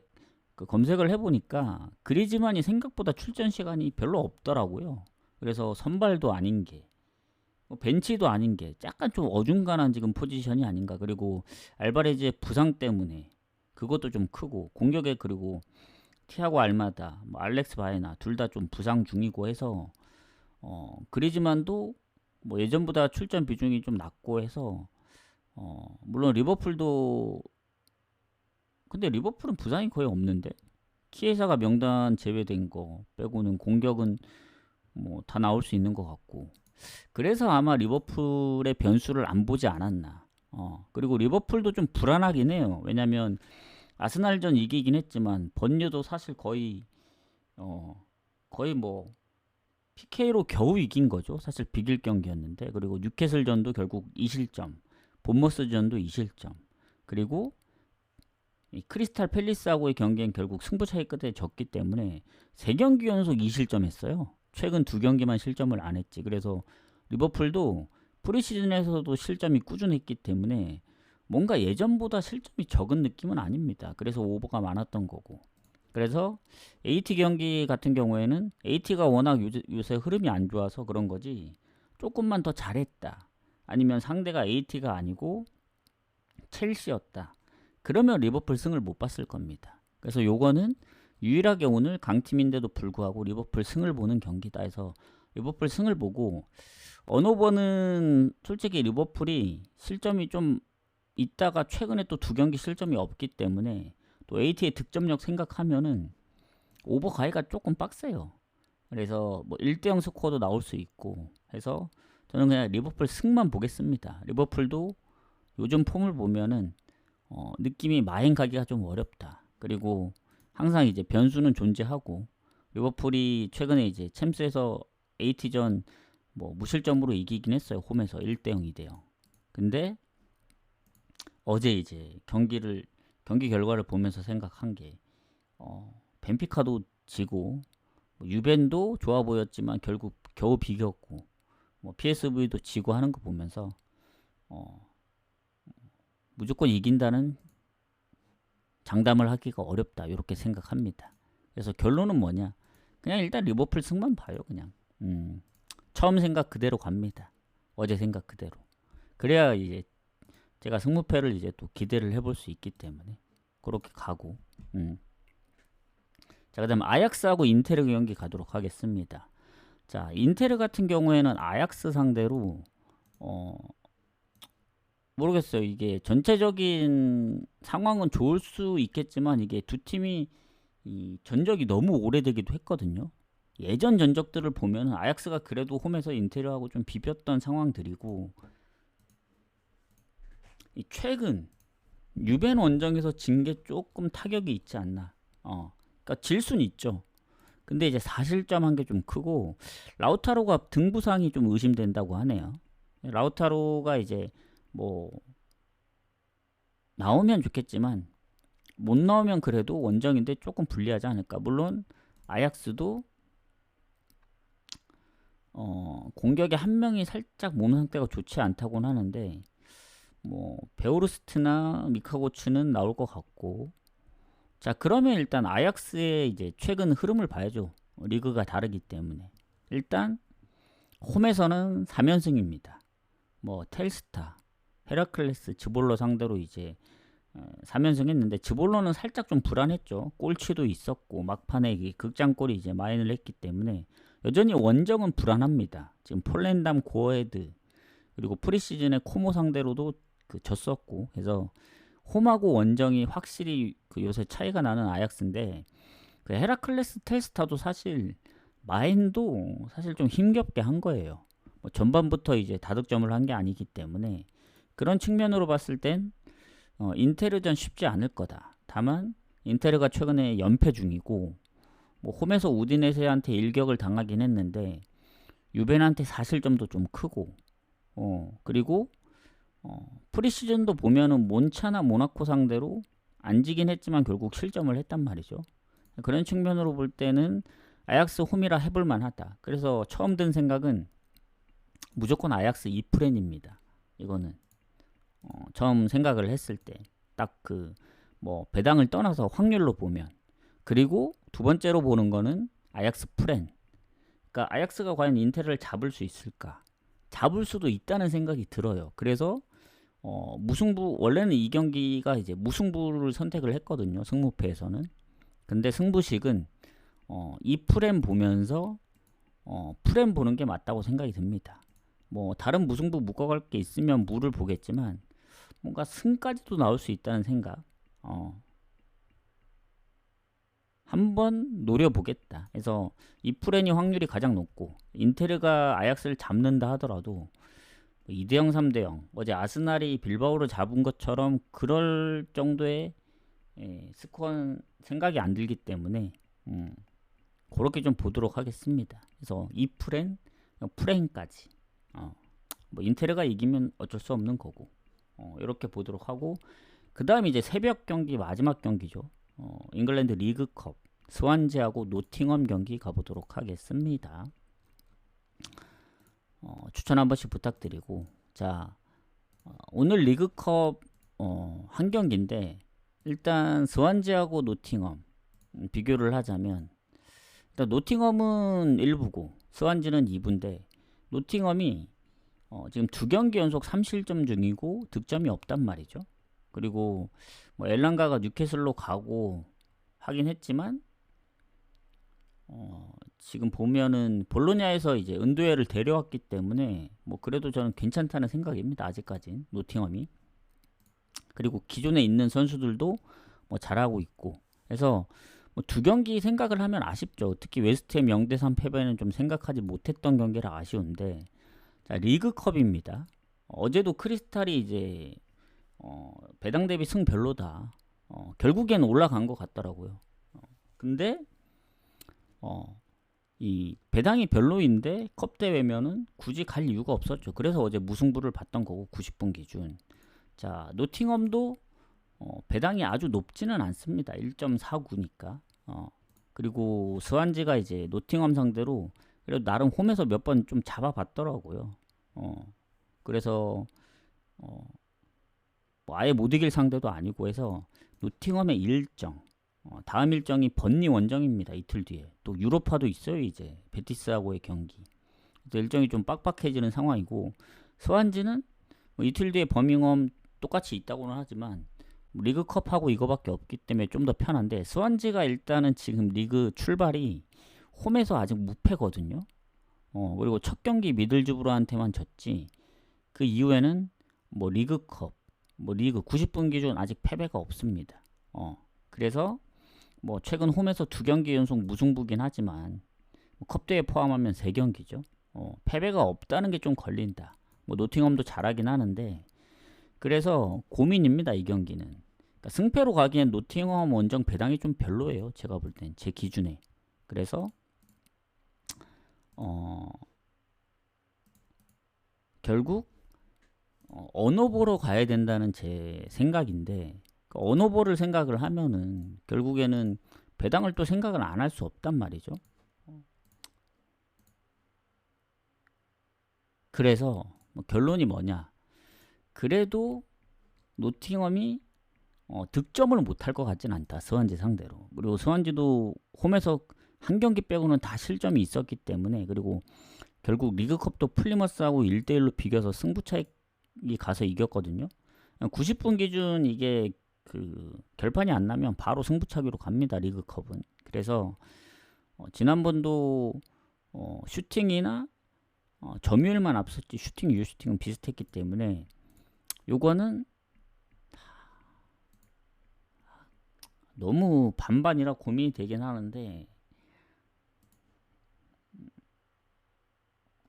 그 검색을 해보니까 그리즈만이 생각보다 출전 시간이 별로 없더라고요. 그래서 선발도 아닌 게 벤치도 아닌 게 약간 좀 어중간한 지금 포지션이 아닌가. 그리고 알바레즈의 부상 때문에 그것도 좀 크고, 공격에 그리고 티아고 알마다, 뭐 알렉스 바에나 둘 다 좀 부상 중이고 해서 그리즈만도 뭐 예전보다 출전 비중이 좀 낮고 해서 물론 리버풀도, 근데 리버풀은 부상이 거의 없는데 키에사가 명단 제외된 거 빼고는 공격은 뭐 다 나올 수 있는 것 같고, 그래서 아마 리버풀의 변수를 안 보지 않았나. 그리고 리버풀도 좀 불안하긴 해요. 왜냐면 아스날전 이기긴 했지만 번뉴도 사실 거의 뭐 PK로 겨우 이긴 거죠. 사실 비길 경기였는데, 그리고 뉴캐슬전도 결국 2실점, 본머스전도 2실점, 그리고 이 크리스탈 팰리스하고의 경기엔 결국 승부 차이 끝에 졌기 때문에 3경기 연속 2실점 했어요. 최근 2경기만 실점을 안 했지. 그래서 리버풀도 프리시즌에서도 실점이 꾸준했기 때문에 뭔가 예전보다 실점이 적은 느낌은 아닙니다. 그래서 오버가 많았던 거고. 그래서 AT 경기 같은 경우에는 AT가 워낙 요새 흐름이 안 좋아서 그런 거지, 조금만 더 잘했다, 아니면 상대가 AT가 아니고 첼시였다, 그러면 리버풀 승을 못 봤을 겁니다. 그래서 요거는 유일하게 오늘 강팀인데도 불구하고 리버풀 승을 보는 경기다 해서 리버풀 승을 보고, 어느 번은 솔직히 리버풀이 실점이 좀 있다가 최근에 또 2경기 실점이 없기 때문에 또 AT의 득점력 생각하면은 오버 가기가 조금 빡세요. 그래서 뭐 1대0 스코어도 나올 수 있고 해서 저는 그냥 리버풀 승만 보겠습니다. 리버풀도 요즘 폼을 보면은 느낌이 마행 가기가 좀 어렵다. 그리고 항상 이제 변수는 존재하고, 리버풀이 최근에 이제 챔스에서 AT전 뭐 무실점으로 이기긴 했어요. 홈에서 1대0, 2대0. 근데 어제 이제 경기 결과를 보면서 생각한 게 벤피카도 지고 뭐 유벤도 좋아 보였지만 결국 겨우 비겼고, 뭐 PSV도 지고 하는 거 보면서 무조건 이긴다는 장담을 하기가 어렵다, 이렇게 생각합니다. 그래서 결론은 뭐냐, 그냥 일단 리버풀 승만 봐요. 그냥 처음 생각 그대로 갑니다. 어제 생각 그대로. 그래야 이제 제가 승무패를 이제 또 기대를 해볼 수 있기 때문에 그렇게 가고. 자, 그다음 아약스하고 인테르 경기 가도록 하겠습니다. 자, 인테르 같은 경우에는 아약스 상대로 모르겠어요. 이게 전체적인 상황은 좋을 수 있겠지만 이게 두 팀이 이 전적이 너무 오래되기도 했거든요. 예전 전적들을 보면 아약스가 그래도 홈에서 인테르하고 좀 비볐던 상황들이고, 이 최근 유벤 원정에서 진 게 조금 타격이 있지 않나. 그러니까 질 수는 있죠. 근데 이제 4실점 한 게 좀 크고, 라우타로가 등 부상이 좀 의심된다고 하네요. 라우타로가 이제 뭐 나오면 좋겠지만 못 나오면 그래도 원정인데 조금 불리하지 않을까. 물론 아약스도 공격에 한 명이 살짝 몸 상태가 좋지 않다고는 하는데 뭐 베오르스트나 미카고츠는 나올 것 같고. 자, 그러면 일단 아약스의 이제 최근 흐름을 봐야죠. 리그가 다르기 때문에. 일단 홈에서는 3연승입니다. 뭐 텔스타, 헤라클레스, 즈볼로 상대로 이제 3연승 했는데, 즈볼로는 살짝 좀 불안했죠. 골치도 있었고 막판에 극장골이 이제 마인을 했기 때문에 여전히 원정은 불안합니다. 지금 폴렌담 고어헤드 그리고 프리시즌에 코모 상대로도 졌었고, 그래서 홈하고 원정이 확실히 요새 차이가 나는 아약스인데, 헤라클레스 텔스타도 사실 마인도 사실 좀 힘겹게 한 거예요. 뭐 전반부터 이제 다득점을 한 게 아니기 때문에 그런 측면으로 봤을 땐 인테르전 쉽지 않을 거다. 다만 인테르가 최근에 연패 중이고, 뭐 홈에서 우디네세한테 일격을 당하긴 했는데 유벤한테 사실점도 좀 크고, 그리고 프리시즌도 보면은 몬차나 모나코 상대로 안 지긴 했지만 결국 실점을 했단 말이죠. 그런 측면으로 볼 때는 아약스 홈이라 해볼 만하다. 그래서 처음 든 생각은 무조건 아약스 2프렌입니다. 이거는 처음 생각을 했을 때 딱 뭐 배당을 떠나서 확률로 보면. 그리고 두 번째로 보는 거는 아약스 프렌. 그러니까 아약스가 과연 인테를 잡을 수 있을까? 잡을 수도 있다는 생각이 들어요. 그래서 무승부, 원래는 이 경기가 이제 무승부를 선택을 했거든요. 승무패에서는. 근데 승부식은 이 프렘 보면서 프렘 보는 게 맞다고 생각이 듭니다. 뭐 다른 무승부 묶어갈 게 있으면 무를 보겠지만 뭔가 승까지도 나올 수 있다는 생각. 한번 노려보겠다. 그래서 이 프렌이 확률이 가장 높고, 인테르가 아약스를 잡는다 하더라도 2대0, 3대0, 어제 아스날이 빌바오를 잡은 것처럼 그럴 정도의 스코어는 생각이 안 들기 때문에 그렇게 좀 보도록 하겠습니다. 그래서 이 프렌까지 뭐 인테르가 이기면 어쩔 수 없는 거고, 이렇게 보도록 하고, 그 다음 이제 새벽 경기, 마지막 경기죠. 잉글랜드 리그컵 스완지하고 노팅엄 경기 가보도록 하겠습니다. 추천 한 번씩 부탁드리고. 자, 오늘 리그컵 한 경기인데, 일단 스완지하고 노팅엄 비교를 하자면, 일단 노팅엄은 1부고 스완지는 2부인데, 노팅엄이 지금 두 경기 연속 3실점 중이고 득점이 없단 말이죠. 그리고 뭐 엘랑가가 뉴캐슬로 가고 하긴 했지만 지금 보면은 볼로냐에서 이제 은도에를 데려왔기 때문에 뭐 그래도 저는 괜찮다는 생각입니다. 아직까진 노팅엄이. 그리고 기존에 있는 선수들도 뭐 잘하고 있고, 그래서 뭐 두 경기 생각을 하면 아쉽죠. 특히 웨스트햄 0대3 패배는 좀 생각하지 못했던 경기라 아쉬운데, 자, 리그컵입니다. 어제도 크리스탈이 이제 배당 대비 승 별로다. 결국엔 올라간 것 같더라고요. 근데 이 배당이 별로인데 컵 대회면은 굳이 갈 이유가 없었죠. 그래서 어제 무승부를 봤던 거고, 90분 기준. 자, 노팅엄도 배당이 아주 높지는 않습니다. 1.49니까. 그리고 스완지가 이제 노팅엄 상대로 그래도 나름 홈에서 몇 번 좀 잡아봤더라고요. 그래서 뭐 아예 못 이길 상대도 아니고 해서 노팅엄의 일정, 다음 일정이 번니 원정입니다. 이틀 뒤에 또 유로파도 있어요. 이제 베티스하고의 경기. 그래서 일정이 좀 빡빡해지는 상황이고, 스완지는 뭐 이틀 뒤에 버밍엄 똑같이 있다고는 하지만 리그컵하고 이거밖에 없기 때문에 좀 더 편한데, 스완지가 일단은 지금 리그 출발이 홈에서 아직 무패거든요. 그리고 첫 경기 미들즈브로한테만 졌지, 그 이후에는 뭐 리그컵, 뭐 리그 90분 기준 아직 패배가 없습니다. 그래서 뭐 최근 홈에서 두 경기 연속 무승부긴 하지만 뭐 컵대회 포함하면 3경기죠. 패배가 없다는 게 좀 걸린다. 뭐 노팅엄도 잘하긴 하는데, 그래서 고민입니다. 이 경기는. 그러니까 승패로 가기엔 노팅엄 원정 배당이 좀 별로예요. 제가 볼 땐 제 기준에. 그래서 결국 언어보러 가야 된다는 제 생각인데, 언어보를 생각을 하면은 결국에는 배당을 또 생각을 안 할 수 없단 말이죠. 그래서 뭐 결론이 뭐냐? 그래도 노팅엄이 득점을 못할 것 같진 않다. 스완지 상대로. 그리고 스완지도 홈에서 한 경기 빼고는 다 실점이 있었기 때문에, 그리고 결국 리그컵도 플리머스하고 1대1로 비겨서 승부차이 가서 이겼거든요. 90분 기준 이게 그 결판이 안 나면 바로 승부차기로 갑니다. 리그컵은. 그래서 지난번도 슈팅이나 점유율만 앞섰지 슈팅 유슈팅은 비슷했기 때문에 요거는 너무 반반이라 고민이 되긴 하는데,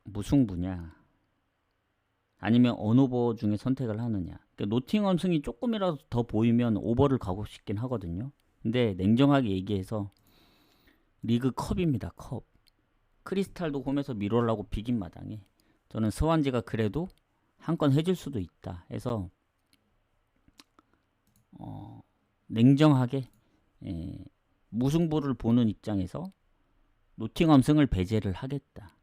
무승부냐 아니면 언오버 중에 선택을 하느냐. 그러니까 노팅엄 승이 조금이라도 더 보이면 오버를 가고 싶긴 하거든요. 근데 냉정하게 얘기해서 리그컵입니다. 컵. 크리스탈도 홈에서 미로라고 비긴 마당에 저는 스완지가 그래도 한 건 해줄 수도 있다 해서 냉정하게 무승부를 보는 입장에서 노팅엄 승을 배제를 하겠다.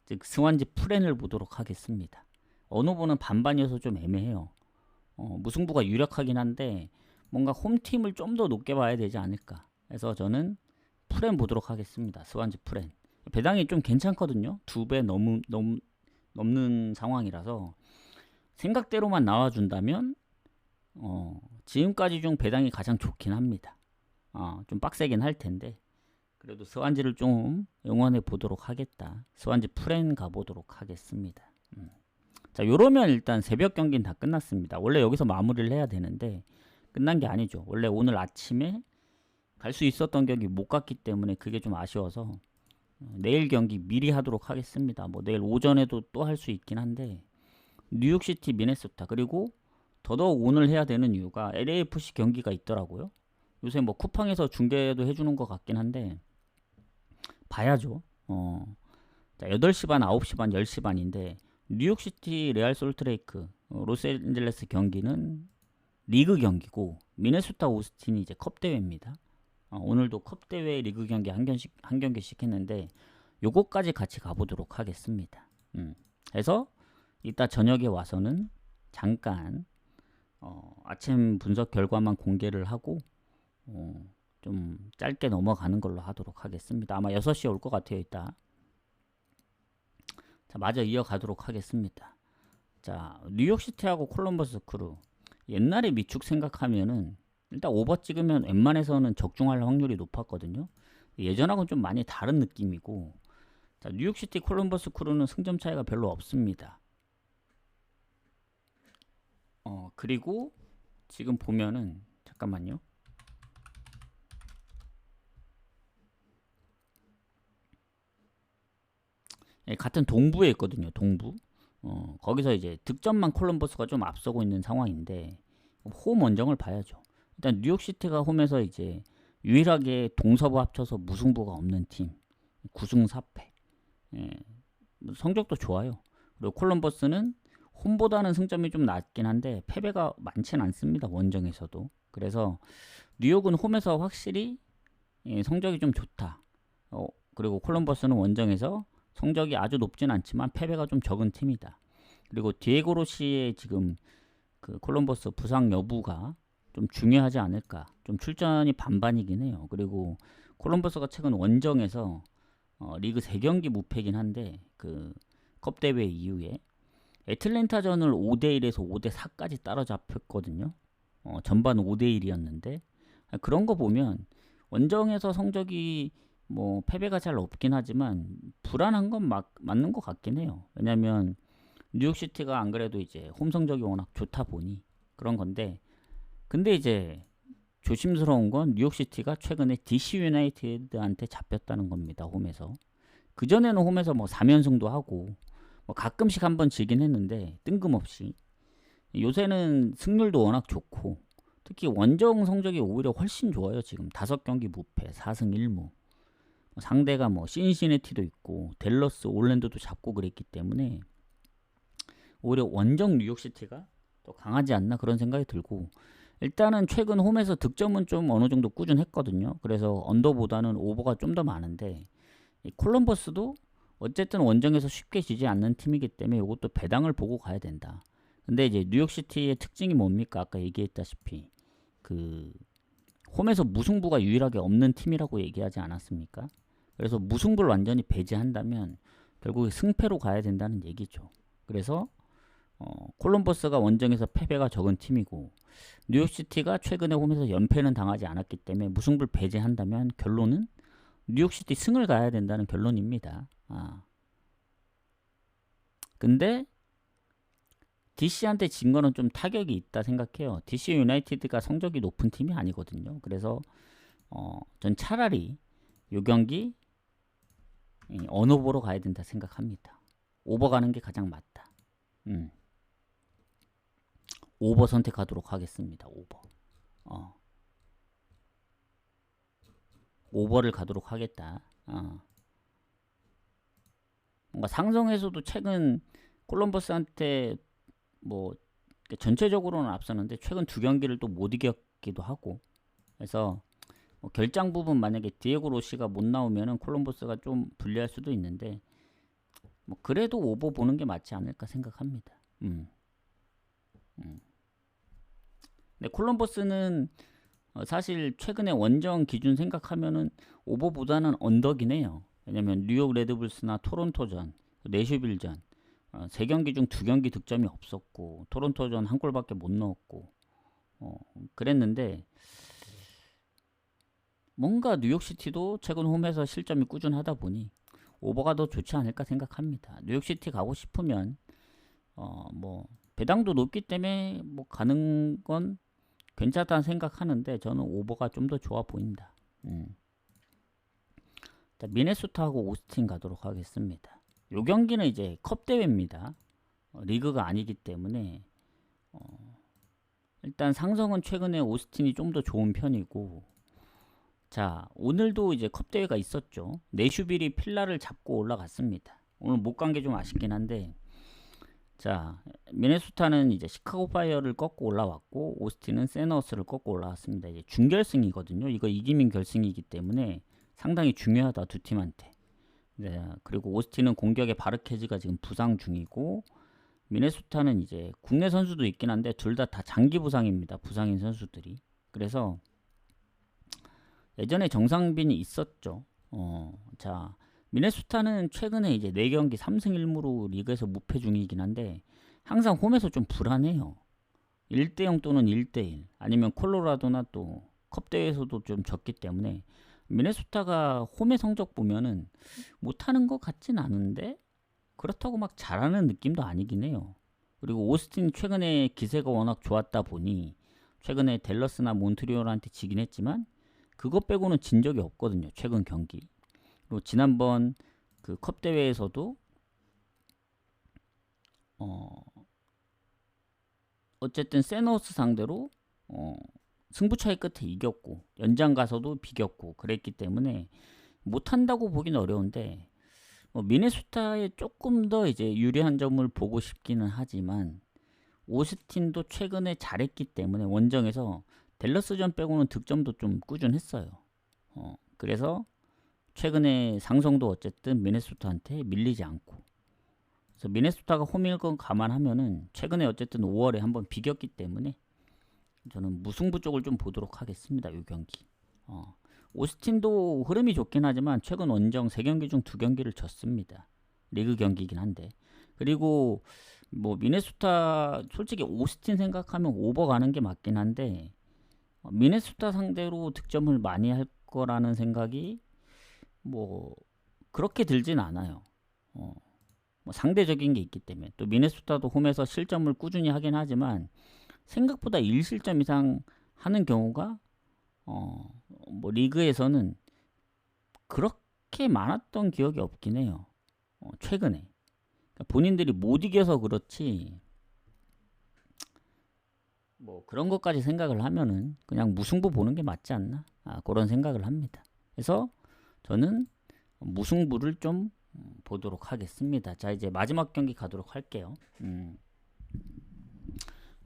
즉 스완지 프렌을 보도록 하겠습니다. 언오버는 반반이어서 좀 애매해요. 무승부가 유력하긴 한데 뭔가 홈팀을 좀 더 높게 봐야 되지 않을까 해서 저는 프렌 보도록 하겠습니다. 스완지 프렌. 배당이 좀 괜찮거든요. 2배 넘는 상황이라서 생각대로만 나와준다면 지금까지 중 배당이 가장 좋긴 합니다. 좀 빡세긴 할 텐데 그래도 스완지를 좀 응원해 보도록 하겠다. 스완지 프렌 가보도록 하겠습니다. 자, 요러면 일단 새벽 경기는 다 끝났습니다. 원래 여기서 마무리를 해야 되는데 끝난 게 아니죠. 원래 오늘 아침에 갈 수 있었던 경기 못 갔기 때문에 그게 좀 아쉬워서 내일 경기 미리 하도록 하겠습니다. 뭐 내일 오전에도 또 할 수 있긴 한데 뉴욕시티 미네소타, 그리고 더더욱 오늘 해야 되는 이유가 LAFC 경기가 있더라고요. 요새 뭐 쿠팡에서 중계도 해주는 것 같긴 한데 봐야죠. 자, 8시 반, 9시 반, 10시 반인데 뉴욕시티 레알 솔트레이크 로스앤젤레스 경기는 리그 경기고 미네소타 오스틴이 이제 컵 대회입니다. 오늘도 컵 대회 리그 경기 한 경기씩 했는데 요거까지 같이 가보도록 하겠습니다. 그래서 이따 저녁에 와서는 잠깐 아침 분석 결과만 공개를 하고 좀 짧게 넘어가는 걸로 하도록 하겠습니다. 아마 6시에 올 것 같아요. 이따. 자, 마저 이어가도록 하겠습니다. 자, 뉴욕시티하고 콜럼버스 크루. 옛날에 미축 생각하면은 일단 오버 찍으면 웬만해서는 적중할 확률이 높았거든요. 예전하고는 좀 많이 다른 느낌이고, 자, 뉴욕시티 콜럼버스 크루는 승점 차이가 별로 없습니다. 그리고 지금 보면은 잠깐만요. 같은 동부에 있거든요. 동부. 거기서 이제 득점만 콜럼버스가 좀 앞서고 있는 상황인데 홈 원정을 봐야죠. 일단 뉴욕시티가 홈에서 이제 유일하게 동서부 합쳐서 무승부가 없는 팀, 9승 4패. 성적도 좋아요. 그리고 콜럼버스는 홈보다는 승점이 좀 낮긴 한데 패배가 많진 않습니다. 원정에서도. 그래서 뉴욕은 홈에서 확실히 성적이 좀 좋다. 그리고 콜럼버스는 원정에서 성적이 아주 높진 않지만 패배가 좀 적은 팀이다. 그리고 디에고 로시의 지금 그 콜럼버스 부상 여부가 좀 중요하지 않을까. 좀 출전이 반반이긴 해요. 그리고 콜럼버스가 최근 원정에서 리그 3경기 무패긴 한데 그 컵 대회 이후에 애틀랜타전을 5대1에서 5대4까지 따라잡혔거든요. 전반 5대1이었는데 그런 거 보면 원정에서 성적이 뭐 패배가 잘 없긴 하지만 불안한 건 맞는 것 같긴 해요. 왜냐면 뉴욕시티가 안 그래도 이제 홈 성적이 워낙 좋다 보니 그런 건데, 근데 이제 조심스러운 건 뉴욕시티가 최근에 DC 유나이티드한테 잡혔다는 겁니다. 홈에서. 그전에는 홈에서 뭐 3연승도 하고 뭐 가끔씩 한번 지긴 했는데 뜬금없이 요새는 승률도 워낙 좋고 특히 원정 성적이 오히려 훨씬 좋아요. 지금 5경기 무패 4승 1무. 상대가 뭐 신시내티도 있고 댈러스, 올랜도도 잡고 그랬기 때문에 오히려 원정 뉴욕시티가 더 강하지 않나 그런 생각이 들고, 일단은 최근 홈에서 득점은 좀 어느 정도 꾸준했거든요. 그래서 언더보다는 오버가 좀 더 많은데 이 콜럼버스도 어쨌든 원정에서 쉽게 지지 않는 팀이기 때문에 이것도 배당을 보고 가야 된다. 근데 이제 뉴욕시티의 특징이 뭡니까? 아까 얘기했다시피 그 홈에서 무승부가 유일하게 없는 팀이라고 얘기하지 않았습니까? 그래서 무승부를 완전히 배제한다면 결국에 승패로 가야 된다는 얘기죠. 그래서 콜럼버스가 원정에서 패배가 적은 팀이고 뉴욕시티가 최근에 홈에서 연패는 당하지 않았기 때문에 무승부를 배제한다면 결론은 뉴욕시티 승을 가야 된다는 결론입니다. 근데 DC한테 진 거는 좀 타격이 있다 생각해요. DC 유나이티드가 성적이 높은 팀이 아니거든요. 그래서 전 차라리 요 경기 언오버로 가야 된다 생각합니다. 오버 가는 게 가장 맞다. 오버 선택하도록 하겠습니다. 오버. 오버를 가도록 하겠다. 뭔가 상성에서도 최근 콜럼버스한테 뭐 전체적으로는 앞서는데 최근 두 경기를 또 못 이겼기도 하고 그래서 뭐 결장 부분 만약에 디에고 로시가 못 나오면은 콜럼버스가 좀 불리할 수도 있는데 뭐 그래도 오버 보는 게 맞지 않을까 생각합니다. 근데 콜럼버스는 사실 최근에 원정 기준 생각하면은 오버보다는 언더긴 해요. 왜냐면 뉴욕 레드불스나 토론토전, 내슈빌전 세 경기 중 두 경기 득점이 없었고 토론토전 한 골밖에 못 넣었고 그랬는데 뭔가 뉴욕시티도 최근 홈에서 실점이 꾸준하다 보니 오버가 더 좋지 않을까 생각합니다. 뉴욕시티 가고 싶으면 뭐 배당도 높기 때문에 뭐 가는 건 괜찮다는 생각하는데 저는 오버가 좀 더 좋아 보인다. 미네소타하고 오스틴 가도록 하겠습니다. 요 경기는 이제 컵 대회입니다. 리그가 아니기 때문에 일단 상성은 최근에 오스틴이 좀 더 좋은 편이고 자 오늘도 이제 컵 대회가 있었죠. 내슈빌이 필라를 잡고 올라갔습니다. 오늘 못 간 게 좀 아쉽긴 한데 자 미네소타는 이제 시카고 파이어를 꺾고 올라왔고 오스틴은 세너스를 꺾고 올라왔습니다. 이제 준결승이거든요. 이거 이기면 결승이기 때문에 상당히 중요하다 두 팀한테. 네, 그리고 오스틴은 공격의 바르케즈가 지금 부상 중이고 미네소타는 이제 국내 선수도 있긴 한데 둘 다 장기 부상입니다. 부상인 선수들이. 그래서 예전에 정상빈이 있었죠. 자 미네소타는 최근에 이제 4경기 3승 1무로 리그에서 무패 중이긴 한데 항상 홈에서 좀 불안해요. 1대0 또는 1대1 아니면 콜로라도나 또 컵대회에서도 좀 졌기 때문에 미네소타가 홈의 성적 보면은 못하는 것 같진 않은데 그렇다고 막 잘하는 느낌도 아니긴 해요. 그리고 오스틴 최근에 기세가 워낙 좋았다 보니 최근에 댈러스나 몬트리올한테 지긴 했지만 그것 빼고는 진 적이 없거든요. 최근 경기. 그리고 지난번 그 컵 대회에서도 어쨌든 세너스 상대로 승부차이 끝에 이겼고 연장 가서도 비겼고 그랬기 때문에 못한다고 보긴 어려운데 미네소타에 조금 더 이제 유리한 점을 보고 싶기는 하지만 오스틴도 최근에 잘했기 때문에 원정에서 댈러스전 빼고는 득점도 좀 꾸준했어요. 그래서 최근에 상성도 어쨌든 미네소타한테 밀리지 않고 그래서 미네소타가 홈일 건 감안하면은 최근에 어쨌든 5월에 한번 비겼기 때문에 저는 무승부 쪽을 좀 보도록 하겠습니다. 이 경기. 오스틴도 흐름이 좋긴 하지만 최근 원정 3경기 중 2경기를 졌습니다. 리그 경기이긴 한데. 그리고 뭐 미네소타 솔직히 오스틴 생각하면 오버 가는 게 맞긴 한데 미네소타 상대로 득점을 많이 할 거라는 생각이 뭐 그렇게 들진 않아요. 뭐 상대적인 게 있기 때문에 또 미네소타도 홈에서 실점을 꾸준히 하긴 하지만 생각보다 1실점 이상 하는 경우가 뭐 리그에서는 그렇게 많았던 기억이 없긴 해요. 최근에 그러니까 본인들이 못 이겨서 그렇지 뭐 그런 것까지 생각을 하면은 그냥 무승부 보는 게 맞지 않나 그런 생각을 합니다. 그래서 저는 무승부를 좀 보도록 하겠습니다. 자 이제 마지막 경기 가도록 할게요.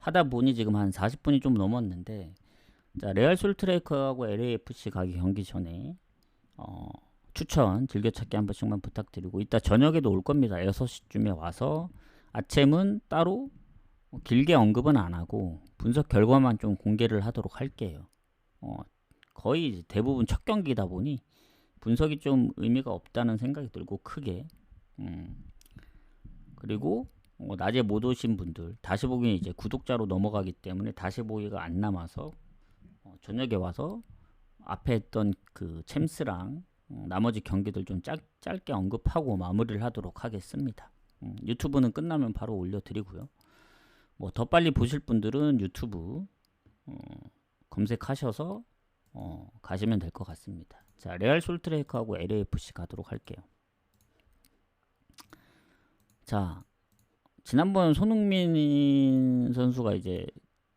하다 보니 지금 한 40분이 좀 넘었는데, 자, 레알 솔트레이크하고 LAFC 가기 경기 전에 추천 즐겨찾기 한 번씩만 부탁드리고, 이따 저녁에도 올 겁니다. 6시쯤에 와서 아침은 따로 길게 언급은 안 하고 분석 결과만 좀 공개를 하도록 할게요. 거의 대부분 첫 경기다 보니 분석이 좀 의미가 없다는 생각이 들고, 크게. 그리고 낮에 못 오신 분들 다시 보기는 이제 구독자로 넘어가기 때문에 다시 보기가 안 남아서 저녁에 와서 앞에 했던 그 챔스랑 나머지 경기들 좀 짧게 언급하고 마무리를 하도록 하겠습니다. 유튜브는 끝나면 바로 올려드리고요. 뭐 더 빨리 보실 분들은 유튜브 검색하셔서 가시면 될 것 같습니다. 자, 레알 솔트레이크하고 LAFC 가도록 할게요. 자, 지난번 손흥민 선수가 이제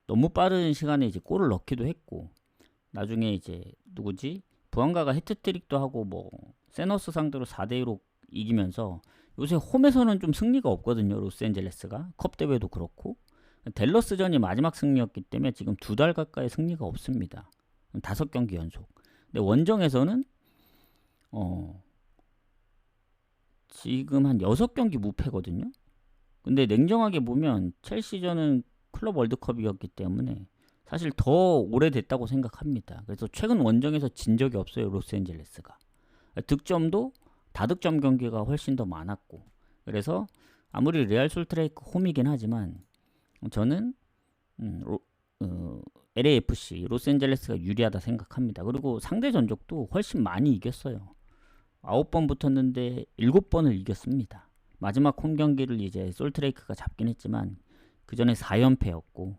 너무 빠른 시간에 이제 골을 넣기도 했고, 나중에 이제 누구지? 부안가가 해트트릭도 하고 뭐 세너스 상대로 4대2로 이기면서 요새 홈에서는 좀 승리가 없거든요. 로스앤젤레스가 컵 대회도 그렇고, 댈러스전이 마지막 승리였기 때문에 지금 2달 가까이 승리가 없습니다. 5경기 연속. 근데 원정에서는 지금 한 6경기 무패거든요. 근데 냉정하게 보면 첼시전은 클럽 월드컵이었기 때문에 사실 더 오래됐다고 생각합니다. 그래서 최근 원정에서 진 적이 없어요. 로스앤젤레스가. 득점도 다득점 경기가 훨씬 더 많았고, 그래서 아무리 레알 솔트레이크 홈이긴 하지만 저는 LAFC 로스앤젤레스가 유리하다 생각합니다. 그리고 상대 전적도 훨씬 많이 이겼어요. 9번 붙었는데 7번을 이겼습니다. 마지막 홈 경기를 이제 솔트레이크가 잡긴 했지만 그 전에 4연패였고.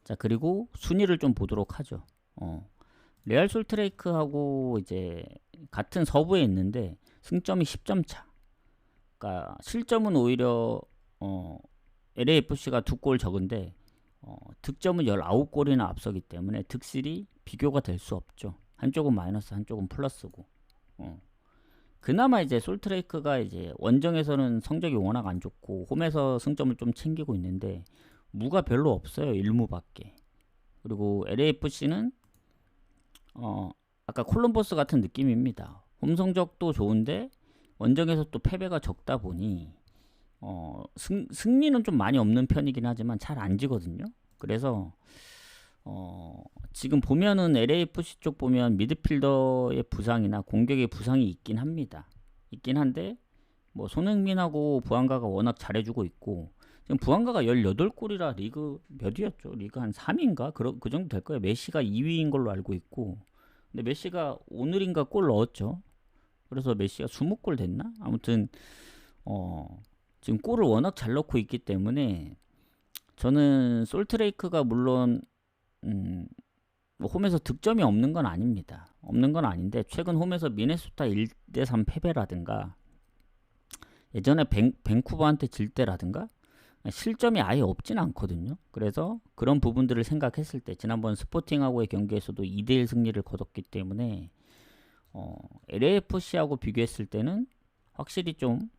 자, 그리고 순위를 좀 보도록 하죠. 레알 솔트레이크하고 이제 같은 서부에 있는데 승점이 10점 차. 그러니까 실점은 오히려 LAFC가 2골 적은데 득점은 19골이나 앞서기 때문에 득실이 비교가 될 수 없죠. 한쪽은 마이너스, 한쪽은 플러스고. 그나마 이제 솔트레이크가 이제 원정에서는 성적이 워낙 안 좋고 홈에서 승점을 좀 챙기고 있는데 무가 별로 없어요. 1무밖에. 그리고 LAFC는 아까 콜럼버스 같은 느낌입니다. 홈 성적도 좋은데 원정에서 또 패배가 적다 보니 승리는 좀 많이 없는 편이긴 하지만 잘 안 지거든요. 그래서 지금 보면은 LAFC 쪽 보면 미드필더의 부상이나 공격의 부상이 있긴 합니다. 있긴 한데 뭐 손흥민하고 부안가가 워낙 잘해주고 있고, 지금 부안가가 18골이라 리그 몇이었죠? 리그 한 3위인가? 그 정도 될 거예요. 메시가 2위인 걸로 알고 있고, 근데 메시가 오늘인가 골 넣었죠. 그래서 메시가 20골 됐나? 아무튼 지금 골을 워낙 잘 넣고 있기 때문에 저는 솔트레이크가 물론 뭐 홈에서 득점이 없는 건 아닙니다. 없는 건 아닌데 최근 홈에서 미네소타 1대3 패배라든가 예전에 밴쿠버한테 질 때라든가 실점이 아예 없진 않거든요. 그래서 그런 부분들을 생각했을 때 지난번 스포팅하고의 경기에서도 2대1 승리를 거뒀기 때문에 LAFC하고 비교했을 때는 확실히 좀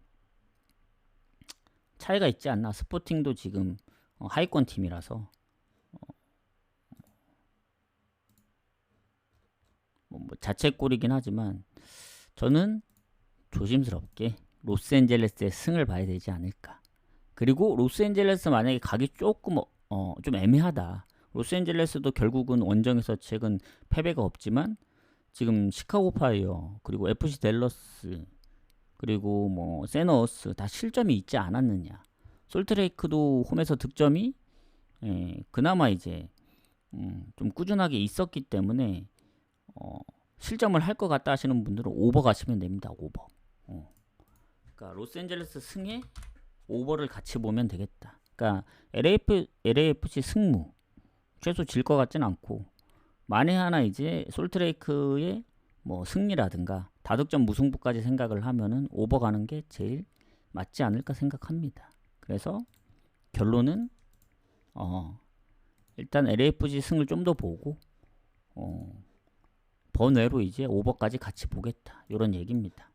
차이가 있지 않나. 스포팅도 지금 하위권 팀이라서 뭐 자책골이긴 하지만 저는 조심스럽게 로스앤젤레스의 승을 봐야 되지 않을까. 그리고 로스앤젤레스 만약에 가기 조금 좀 애매하다. 로스앤젤레스도 결국은 원정에서 최근 패배가 없지만 지금 시카고 파이어 그리고 FC 댈러스 그리고 뭐 세너스 다 실점이 있지 않았느냐. 솔트레이크도 홈에서 득점이 그나마 이제 좀 꾸준하게 있었기 때문에 실점을 할 것 같다 하시는 분들은 오버 가시면 됩니다. 오버. 그러니까 로스앤젤레스 승에 오버를 같이 보면 되겠다. 그러니까 LAFC 승무 최소 질 것 같진 않고, 만에 하나 이제 솔트레이크의 뭐 승리라든가 다득점 무승부까지 생각을 하면은 오버 가는 게 제일 맞지 않을까 생각합니다. 그래서 결론은 일단 LAFC 승을 좀 더 보고 번외로 이제 오버까지 같이 보겠다, 이런 얘기입니다.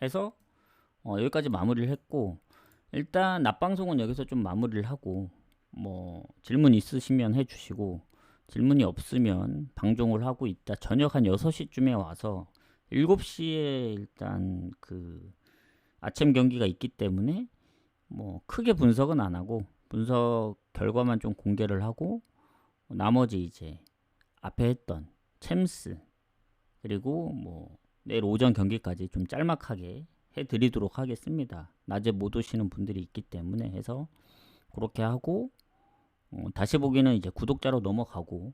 해서 여기까지 마무리를 했고, 일단 낮방송은 여기서 좀 마무리를 하고 뭐 질문 있으시면 해주시고 질문이 없으면 방종을 하고 있다 저녁 한 6시쯤에 와서 7시에 일단 그 아침 경기가 있기 때문에 뭐 크게 분석은 안 하고 분석 결과만 좀 공개를 하고 나머지 이제 앞에 했던 챔스 그리고 뭐 내일 오전 경기까지 좀 짤막하게 해드리도록 하겠습니다. 낮에 못 오시는 분들이 있기 때문에 해서 그렇게 하고 다시 보기는 이제 구독자로 넘어가고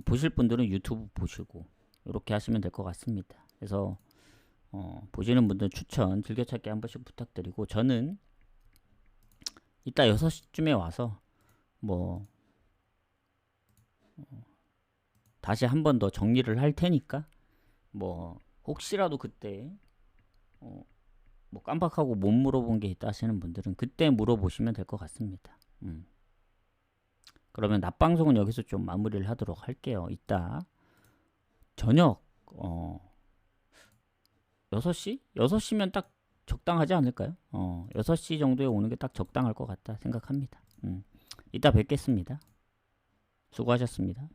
보실 분들은 유튜브 보시고 이렇게 하시면 될 것 같습니다. 그래서 보시는 분들 추천 즐겨찾기 한 번씩 부탁드리고 저는 이따 6시쯤에 와서 뭐 다시 한 번 더 정리를 할 테니까 뭐 혹시라도 그때 뭐 깜빡하고 못 물어본 게 있다 하시는 분들은 그때 물어보시면 될 것 같습니다. 그러면 낮방송은 여기서 좀 마무리를 하도록 할게요. 이따 저녁 6시? 6시면 딱 적당하지 않을까요? 6시 정도에 오는 게 딱 적당할 것 같다 생각합니다. 이따 뵙겠습니다. 수고하셨습니다.